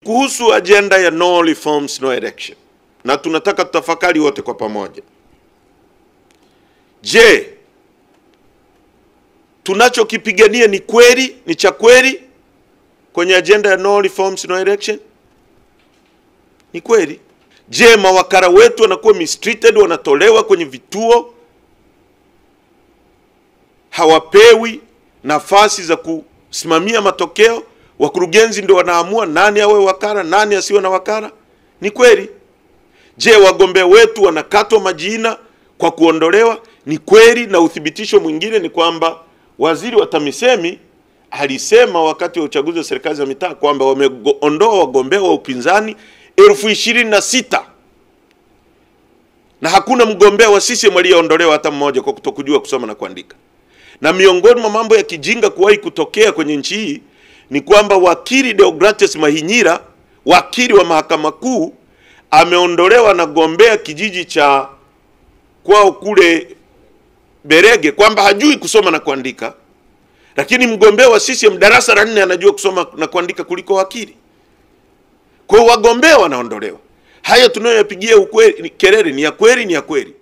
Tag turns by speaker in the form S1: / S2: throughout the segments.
S1: kuhusu agenda ya no reforms no election, na tunataka tutafakari wote kwa pamoja. Je, tunachokipigania ni kweli, ni cha kweli kwenye agenda ya no reforms no election? Ni kweli? Je, mawakala wetu wanakuwa mistreated, wanatolewa kwenye vituo, hawapewi nafasi za kusimamia matokeo, wakurugenzi ndio wanaamua nani awe wakala, nani asiwe na wakala? Ni kweli? Je, wagombea wetu wanakatwa majina kwa kuondolewa? Ni kweli? Na uthibitisho mwingine ni kwamba waziri wa TAMISEMI alisema wakati wa uchaguzi wa serikali za mitaa kwamba wameondoa wagombea wa upinzani 26,000 na hakuna mgombea wa CCM aliyeondolewa hata mmoja kwa kutokujua kusoma na kuandika. Na miongoni mwa mambo ya kijinga kuwahi kutokea kwenye nchi hii ni kwamba wakili Deogratias Mahinyira, wakili wa mahakama kuu, ameondolewa na gombea kijiji cha kwao kule Berege kwamba hajui kusoma na kuandika, lakini mgombea wa CCM darasa la 4 anajua kusoma na kuandika kuliko wakili. Kwa hiyo wagombea wanaondolewa. Haya tunayoyapigia ukweli kelele ni ya kweli, ni ya kweli.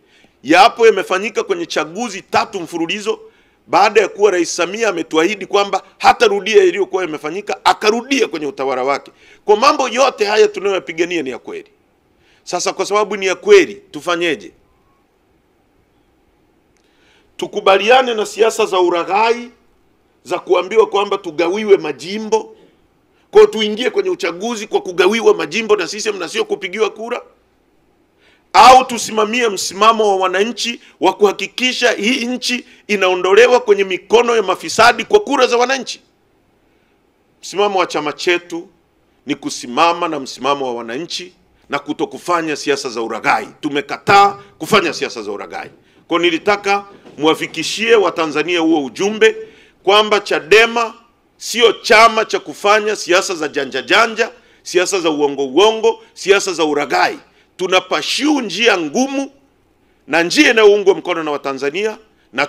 S1: Yapo yamefanyika kwenye chaguzi 3 mfululizo baada ya kuwa Rais Samia ametuahidi kwamba hatarudia iliyokuwa yamefanyika, akarudia kwenye utawala wake. Kwa mambo yote haya tunayoyapigania ni ya kweli. Sasa kwa sababu ni ya kweli, tufanyeje? Tukubaliane na siasa za uraghai za kuambiwa kwamba tugawiwe majimbo, kwa tuingie kwenye uchaguzi kwa kugawiwa majimbo na CCM na sio kupigiwa kura? Au tusimamie msimamo wa wananchi wa kuhakikisha hii nchi inaondolewa kwenye mikono ya mafisadi kwa kura za wananchi? Msimamo wa chama chetu ni kusimama na msimamo wa wananchi na kutokufanya siasa za uraghai. Tumekataa kufanya siasa za uraghai. Kwa nilitaka muwafikishie Watanzania huo ujumbe kwamba Chadema sio chama cha kufanya siasa za janja janja, siasa za uongo, siasa za uraghai. Tunapashiu njia ngumu na njia inayoungwa mkono na Watanzania, na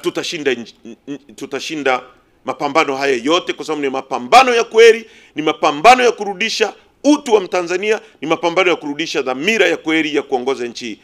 S1: tutashinda mapambano haya yote kwa sababu ni mapambano ya kweli, ni mapambano ya kurudisha utu wa Mtanzania, ni mapambano ya kurudisha dhamira ya kweli ya kuongoza nchi.